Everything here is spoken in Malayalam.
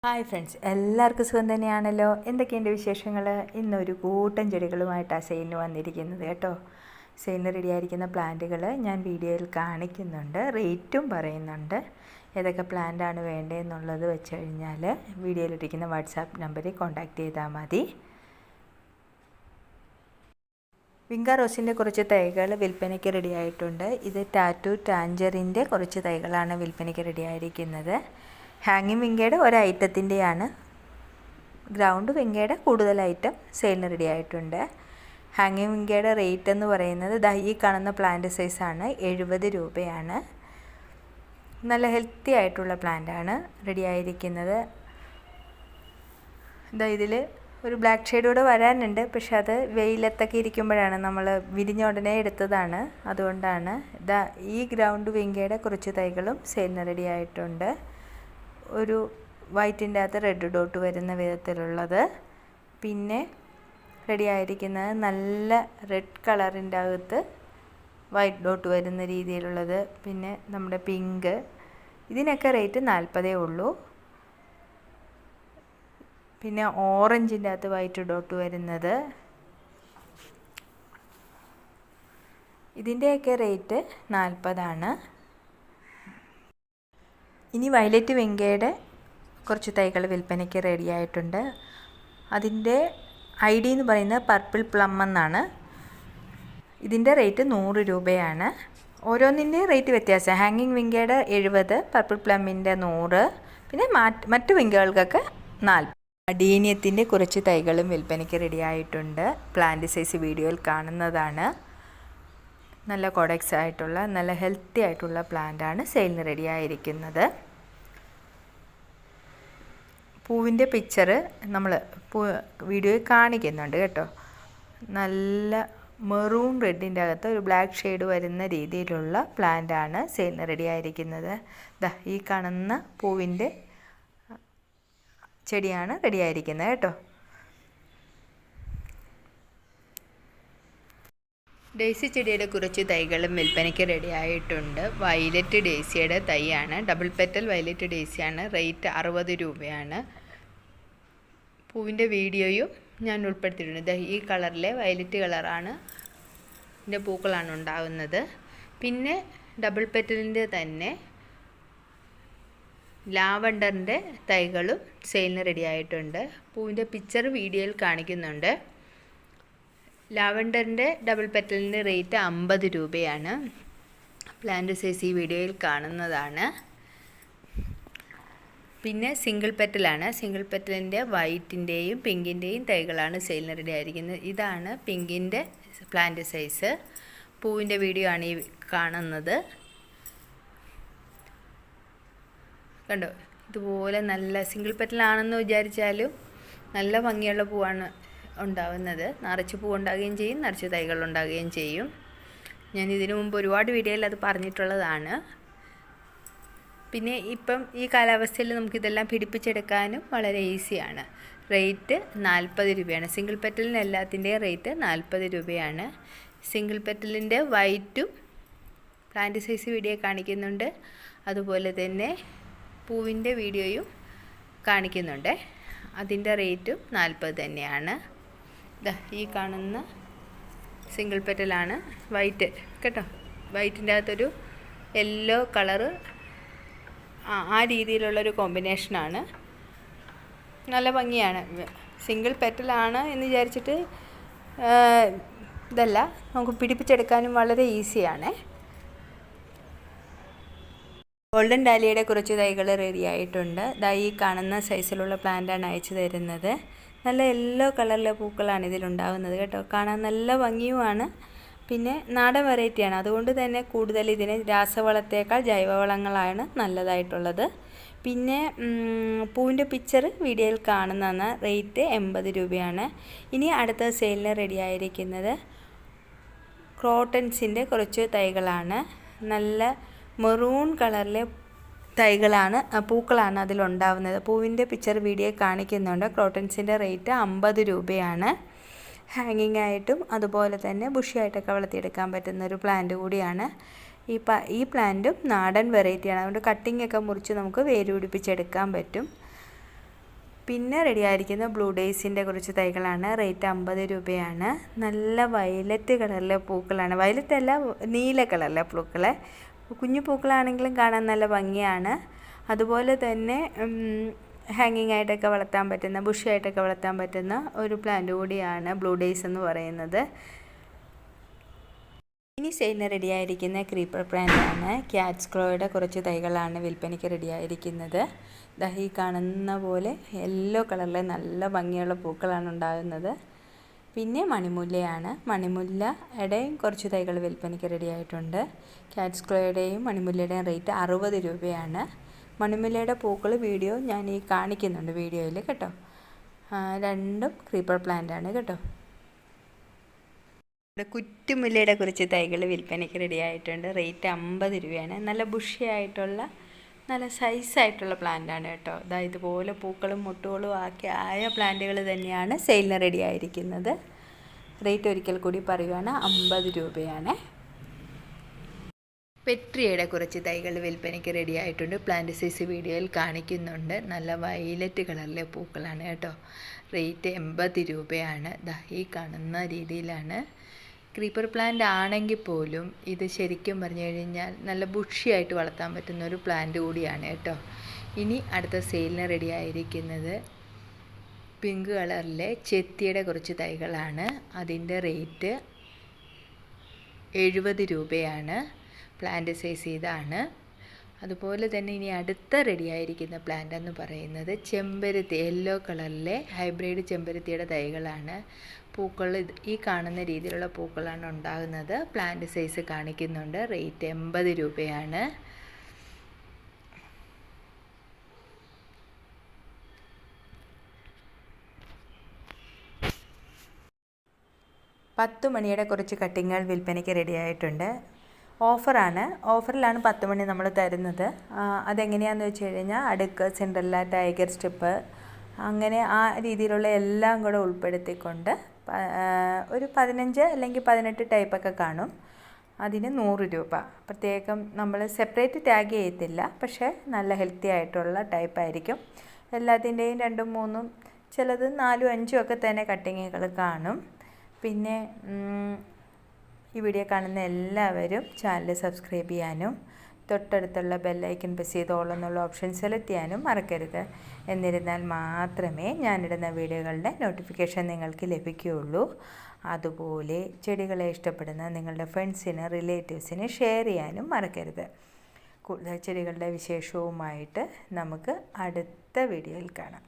ഹായ് ഫ്രണ്ട്സ്, എല്ലാവർക്കും സുഖം തന്നെയാണല്ലോ. എന്തൊക്കെയുണ്ട് വിശേഷങ്ങൾ? ഇന്നൊരു കൂട്ടം ചെടികളുമായിട്ടാണ് സെയിലിന് വന്നിരിക്കുന്നത് കേട്ടോ. സെയിലിന് റെഡിയായിരിക്കുന്ന പ്ലാന്റുകൾ ഞാൻ വീഡിയോയിൽ കാണിക്കുന്നുണ്ട്, റേറ്റും പറയുന്നുണ്ട്. ഏതൊക്കെ പ്ലാന്റാണ് വേണ്ടതെന്നുള്ളത് വെച്ച് കഴിഞ്ഞാൽ വീഡിയോയിലിരിക്കുന്ന വാട്സാപ്പ് നമ്പറിൽ കോൺടാക്റ്റ് ചെയ്താൽ മതി. വിങ്ക റോസിൻ്റെ കുറച്ച് തൈകൾ വിൽപ്പനയ്ക്ക് റെഡിയായിട്ടുണ്ട്. ഇത് ടാറ്റു ടാഞ്ചറിൻ്റെ കുറച്ച് തൈകളാണ് വിൽപ്പനയ്ക്ക് റെഡിയായിരിക്കുന്നത്. ഹാങ്ങിങ് വിങ്കയുടെ ഒരൈറ്റത്തിൻ്റെയാണ്. ഗ്രൗണ്ട് വിങ്കയുടെ കൂടുതൽ ഐറ്റം സെയിലിന് റെഡി ആയിട്ടുണ്ട്. ഹാങ്ങിങ് വിങ്കയുടെ റേറ്റ് എന്ന് പറയുന്നത് ഈ കാണുന്ന പ്ലാന്റ് സൈസാണ്, 70 രൂപയാണ്. നല്ല ഹെൽത്തി ആയിട്ടുള്ള പ്ലാന്റാണ് റെഡി ആയിരിക്കുന്നത്. ഇതിൽ ഒരു ബ്ലാക്ക് ഷെയ്ഡ് കൂടെ വരാനുണ്ട്, പക്ഷെ അത് വെയിലത്തൊക്കെ ഇരിക്കുമ്പോഴാണ്, നമ്മൾ വിരിഞ്ഞ ഉടനെ എടുത്തതാണ്, അതുകൊണ്ടാണ്. ഈ ഗ്രൗണ്ട് വിങ്കയുടെ കുറച്ച് തൈകളും സെയിലിന് റെഡി ആയിട്ടുണ്ട്. ഒരു വൈറ്റിൻ്റെ അകത്ത് റെഡ് ഡോട്ട് വരുന്ന വിധത്തിലുള്ളത്, പിന്നെ റെഡി ആയിരിക്കുന്നത് നല്ല റെഡ് കളറിൻ്റെ അകത്ത് വൈറ്റ് ഡോട്ട് വരുന്ന രീതിയിലുള്ളത്, പിന്നെ നമ്മുടെ പിങ്ക്. ഇതിനൊക്കെ റേറ്റ് 40 ഉള്ളൂ. പിന്നെ ഓറഞ്ചിൻ്റെ അകത്ത് വൈറ്റ് ഡോട്ട് വരുന്നത്, ഇതിൻ്റെയൊക്കെ റേറ്റ് 40. ഇനി വയലറ്റ് വെങ്കയുടെ കുറച്ച് തൈകൾ വിൽപ്പനയ്ക്ക് റെഡി ആയിട്ടുണ്ട്. അതിൻ്റെ ID എന്ന് പറയുന്നത് പർപ്പിൾ പ്ലം എന്നാണ്. ഇതിൻ്റെ റേറ്റ് 100 രൂപയാണ്. ഓരോന്നിൻ്റെ റേറ്റ് വ്യത്യാസം. ഹാങ്ങിങ് വിങ്കയുടെ 70, പർപ്പിൾ പ്ലമ്മിൻ്റെ 100, പിന്നെ മറ്റു വിങ്കകൾക്കൊക്കെ 40. അഡീനിയത്തിൻ്റെ കുറച്ച് തൈകളും വിൽപ്പനയ്ക്ക് റെഡി ആയിട്ടുണ്ട്. പ്ലാന്റ് സൈസ് വീഡിയോയിൽ കാണുന്നതാണ്. നല്ല കോഡക്സ് ആയിട്ടുള്ള നല്ല ഹെൽത്തി ആയിട്ടുള്ള പ്ലാന്റാണ് സെയിലിന് റെഡി ആയിരിക്കുന്നത്. പൂവിൻ്റെ പിക്ചർ നമ്മൾ വീഡിയോയിൽ കാണിക്കുന്നുണ്ട് കേട്ടോ. നല്ല മെറൂൺ റെഡിൻ്റെ അകത്ത് ഒരു ബ്ലാക്ക് ഷെയ്ഡ് വരുന്ന രീതിയിലുള്ള പ്ലാന്റാണ് സെയിലിന് റെഡി ആയിരിക്കുന്നത്. ഈ കാണുന്ന പൂവിൻ്റെ ചെടിയാണ് റെഡി ആയിരിക്കുന്നത് കേട്ടോ. ഡേയ്സി ചെടിയുടെ കുറച്ച് തൈകളും വിൽപ്പനയ്ക്ക് റെഡി ആയിട്ടുണ്ട്. വയലറ്റ് ഡേയ്സിയുടെ തൈയാണ്, ഡബിൾ പെറ്റൽ വയലറ്റ് ഡേയ്സിയാണ്. റേറ്റ് 60 രൂപയാണ്. പൂവിൻ്റെ വീഡിയോയും ഞാൻ ഉൾപ്പെടുത്തിയിട്ടുണ്ട്. ഈ കളറിലെ വയലറ്റ് കളറാണ്, ഇതിൻ്റെ പൂക്കളാണ് ഉണ്ടാകുന്നത്. പിന്നെ ഡബിൾ പെറ്റലിൻ്റെ തന്നെ ലാവണ്ടറിൻ്റെ തൈകളും സെയിലിന് റെഡി ആയിട്ടുണ്ട്. പൂവിൻ്റെ പിക്ചർ വീഡിയോയിൽ കാണിക്കുന്നുണ്ട്. ലാവണ്ടറിൻ്റെ ഡബിൾ പെറ്റലിൻ്റെ റേറ്റ് 50 രൂപയാണ്. പ്ലാന്റ് സൈസ് ഈ വീഡിയോയിൽ കാണുന്നതാണ്. പിന്നെ സിംഗിൾ പെറ്റലാണ്. സിംഗിൾ പെറ്റലിൻ്റെ വൈറ്റിൻ്റെയും പിങ്കിൻ്റെയും തൈകളാണ് സെയിലിന് റെഡി ആയിരിക്കുന്നത്. ഇതാണ് പിങ്കിൻ്റെ പ്ലാന്റ് സൈസ്. പൂവിൻ്റെ വീഡിയോ ആണ് ഈ കാണുന്നത്. കണ്ടോ, ഇതുപോലെ നല്ല സിംഗിൾ പെറ്റലാണെന്ന് വിചാരിച്ചാലും നല്ല ഭംഗിയുള്ള പൂവാണ് ഉണ്ടാവുന്നത്. നിറച്ച് പൂ ഉണ്ടാകുകയും ചെയ്യും, നിറച്ച് തൈകൾ ഉണ്ടാകുകയും ചെയ്യും. ഞാൻ ഇതിനു മുമ്പ് ഒരുപാട് വീഡിയോയിൽ അത് പറഞ്ഞിട്ടുള്ളതാണ്. പിന്നെ ഇപ്പം ഈ കാലാവസ്ഥയിൽ നമുക്കിതെല്ലാം പിടിപ്പിച്ചെടുക്കാനും വളരെ ഈസിയാണ്. റേറ്റ് 40 രൂപയാണ്. സിംഗിൾ പെറ്റലിന് എല്ലാത്തിൻ്റെയും റേറ്റ് 40 രൂപയാണ്. സിംഗിൾ പെറ്റലിൻ്റെ വൈറ്റും പ്ലാന്റ് സൈസ് വീഡിയോ കാണിക്കുന്നുണ്ട്. അതുപോലെ തന്നെ പൂവിൻ്റെ വീഡിയോയും കാണിക്കുന്നുണ്ട്. അതിൻ്റെ റേറ്റും 40 തന്നെയാണ്. ഈ കാണുന്ന സിംഗിൾ പെറ്റലാണ്, വൈറ്റ് കേട്ടോ. വൈറ്റിൻ്റെ അകത്തൊരു യെല്ലോ കളറ്, ആ രീതിയിലുള്ളൊരു കോമ്പിനേഷനാണ്. നല്ല ഭംഗിയാണ്. സിംഗിൾ പെറ്റലാണ് എന്ന് വിചാരിച്ചിട്ട് ഇതല്ല, നമുക്ക് പിടിപ്പിച്ചെടുക്കാനും വളരെ ഈസിയാണ്. ഗോൾഡൻ ഡാലിയയുടെ കുറച്ച് തൈകൾ റെഡി ആയിട്ടുണ്ട്. ഈ കാണുന്ന സൈസിലുള്ള പ്ലാന്റാണ് അയച്ചു തരുന്നത്. നല്ല യെല്ലോ കളറിലെ പൂക്കളാണ് ഇതിലുണ്ടാകുന്നത് കേട്ടോ. കാണാൻ നല്ല ഭംഗിയുമാണ്. പിന്നെ നാടൻ വെറൈറ്റിയാണ്, അതുകൊണ്ട് തന്നെ കൂടുതൽ ഇതിന് രാസവളത്തേക്കാൾ ജൈവവളങ്ങളാണ് നല്ലതായിട്ടുള്ളത്. പിന്നെ പൂവിൻ്റെ പിക്ചർ വീഡിയോയിൽ കാണുന്നതാണ്. റേറ്റ് 80 രൂപയാണ്. ഇനി അടുത്ത സെയിലിന് റെഡി ആയിരിക്കുന്നത് ക്രോട്ടൺസിൻ്റെ കുറച്ച് തൈകളാണ്. നല്ല മെറൂൺ കളറിലെ തൈകളാണ്, പൂക്കളാണ് അതിലുണ്ടാവുന്നത്. പൂവിൻ്റെ പിക്ചർ വീഡിയോ കാണിക്കുന്നുണ്ട്. ക്രോട്ടൺസിൻ്റെ റേറ്റ് 50 രൂപയാണ്. ഹാങ്ങിങ് ആയിട്ടും അതുപോലെ തന്നെ ബുഷിയായിട്ടൊക്കെ വളർത്തിയെടുക്കാൻ പറ്റുന്നൊരു പ്ലാന്റ് കൂടിയാണ്. ഈ പ്ലാന്റും നാടൻ വെറൈറ്റിയാണ്, അതുകൊണ്ട് കട്ടിങ്ങൊക്കെ മുറിച്ച് നമുക്ക് വേര് പിടിപ്പിച്ചെടുക്കാൻ പറ്റും. പിന്നെ റെഡിയായിരിക്കുന്ന ബ്ലൂ ഡേയ്സിൻ്റെ കുറച്ച് തൈകളാണ്. റേറ്റ് 50 രൂപയാണ്. നല്ല വയലറ്റ് കളറിലെ പൂക്കളാണ്. വയലറ്റ് അല്ല, നീല കളറിലെ പൂക്കൾ. കുഞ്ഞു പൂക്കളാണെങ്കിലും കാണാൻ നല്ല ഭംഗിയാണ്. അതുപോലെ തന്നെ ഹാങ്ങിങ് ആയിട്ടൊക്കെ വളർത്താൻ പറ്റുന്ന, ബുഷിയായിട്ടൊക്കെ വളർത്താൻ പറ്റുന്ന ഒരു പ്ലാന്റ് കൂടിയാണ് ബ്ലൂ ഡേയ്സ് എന്ന് പറയുന്നത്. ഇനി സെയിലിന് റെഡിയായിരിക്കുന്ന ക്രീപ്പർ പ്ലാന്റാണ്. ക്യാറ്റ്സ് ക്ലോയുടെ കുറച്ച് തൈകളാണ് വിൽപ്പനയ്ക്ക് റെഡിയായിരിക്കുന്നത്. ഈ കാണുന്ന പോലെ യെല്ലോ കളറിലെ നല്ല ഭംഗിയുള്ള പൂക്കളാണ് ഉണ്ടാകുന്നത്. പിന്നെ മണിമുല്ലയാണ്. മണിമുല്ലയുടെയും കുറച്ച് തൈകൾ വിൽപ്പനയ്ക്ക് റെഡിയായിട്ടുണ്ട്. ക്യാറ്റ്സ് ക്ലോയുടെയും മണിമുല്ലയുടെയും റേറ്റ് 60 രൂപയാണ്. മണിമുല്ലയുടെ പൂക്കൾ വീഡിയോ ഞാൻ ഈ കാണിക്കുന്നുണ്ട് വീഡിയോയിൽ കേട്ടോ. രണ്ടും ക്രീപ്പർ പ്ലാന്റാണ് കേട്ടോ. കുറ്റുമുല്ലയുടെ കുറച്ച് തൈകൾ വിൽപ്പനയ്ക്ക് റെഡിയായിട്ടുണ്ട്. റേറ്റ് 50 രൂപയാണ്. നല്ല ബുഷിയായിട്ടുള്ള നല്ല സൈസായിട്ടുള്ള പ്ലാന്റാണ് കേട്ടോ. ഇതുപോലെ പൂക്കളും മുട്ടുകളും ആയ പ്ലാന്റുകൾ തന്നെയാണ് സെയിലിന് റെഡി ആയിരിക്കുന്നത്. റേറ്റ് ഒരിക്കൽ കൂടി പറയുകയാണ്, 50 രൂപയാണ്. പെട്രിയയുടെ കുറച്ച് തൈകൾ വിൽപ്പനയ്ക്ക് റെഡി ആയിട്ടുണ്ട്. പ്ലാന്റ് സൈസ് വീഡിയോയിൽ കാണിക്കുന്നുണ്ട്. നല്ല വയലറ്റ് കളറിലെ പൂക്കളാണ് കേട്ടോ. റേറ്റ് 80 രൂപയാണ്. ഈ കാണുന്ന രീതിയിലാണ്. ക്രീപ്പർ പ്ലാന്റ് ആണെങ്കിൽ പോലും ഇത് ശരിക്കും പറഞ്ഞു കഴിഞ്ഞാൽ നല്ല ബുഷിയായിട്ട് വളർത്താൻ പറ്റുന്ന ഒരു പ്ലാന്റ് കൂടിയാണ് കേട്ടോ. ഇനി അടുത്ത സെയിലിന് റെഡി ആയിരിക്കുന്നത് പിങ്ക് കളറിലെ ചെത്തിയുടെ കുറച്ച് തൈകളാണ്. അതിൻ്റെ റേറ്റ് 70 രൂപയാണ്. പ്ലാന്റ് സൈസ് ഇതാണ്. അതുപോലെ തന്നെ ഇനി അടുത്ത റെഡിയായിരിക്കുന്ന പ്ലാന്റ് എന്ന് പറയുന്നത് ചെമ്പരത്തി, യെല്ലോ കളറിലെ ഹൈബ്രിഡ് ചെമ്പരത്തിയുടെ തൈകളാണ്. പൂക്കൾ ഈ കാണുന്ന രീതിയിലുള്ള പൂക്കളാണ് ഉണ്ടാകുന്നത്. പ്ലാന്റ് സൈസ് കാണിക്കുന്നുണ്ട്. റേറ്റ് 80 രൂപയാണ്. പത്ത് മണിയുടെ കുറച്ച് കട്ടിങ്ങുകൾ വിൽപ്പനയ്ക്ക് റെഡിയായിട്ടുണ്ട്. ഓഫറിലാണ് 10 മണി നമ്മൾ തരുന്നത്. അതെങ്ങനെയാണെന്ന് വെച്ച് കഴിഞ്ഞാൽ അടുക്ക്, സിൻഡ്രല്ല, ടൈഗർ സ്ട്രിപ്പ്, അങ്ങനെ ആ രീതിയിലുള്ള എല്ലാം കൂടെ ഉൾപ്പെടുത്തിക്കൊണ്ട് ഒരു 15 അല്ലെങ്കിൽ 18 ടൈപ്പൊക്കെ കാണും. അതിന് 100 രൂപ. പ്രത്യേകം നമ്മൾ സെപ്പറേറ്റ് ടാഗ് ചെയ്യത്തില്ല, പക്ഷേ നല്ല ഹെൽത്തി ആയിട്ടുള്ള ടൈപ്പായിരിക്കും. എല്ലാത്തിൻ്റെയും 2ഉം 3ഉം ചിലത് 4ഉം 5ഉം ഒക്കെ തന്നെ കട്ടിങ്ങുകൾ കാണും. പിന്നെ ഈ വീഡിയോ കാണുന്ന എല്ലാവരും ചാനൽ സബ്സ്ക്രൈബ് ചെയ്യാനും തൊട്ടടുത്തുള്ള ബെല്ലൈക്കൺ പ്രസ് ചെയ്ത് ഓൾ എന്നുള്ള ഓപ്ഷൻ സെലക്ട് ചെയ്യാനും മറക്കരുത്. എന്നിരുന്നാൽ മാത്രമേ ഞാനിടുന്ന വീഡിയോകളുടെ നോട്ടിഫിക്കേഷൻ നിങ്ങൾക്ക് ലഭിക്കുകയുള്ളൂ. അതുപോലെ ചെടികളെ ഇഷ്ടപ്പെടുന്ന നിങ്ങളുടെ ഫ്രണ്ട്സിന്, റിലേറ്റീവ്സിന് ഷെയർ ചെയ്യാനും മറക്കരുത്. കൂടുതൽ ചെടികളുടെ വിശേഷവുമായിട്ട് നമുക്ക് അടുത്ത വീഡിയോയിൽ കാണാം.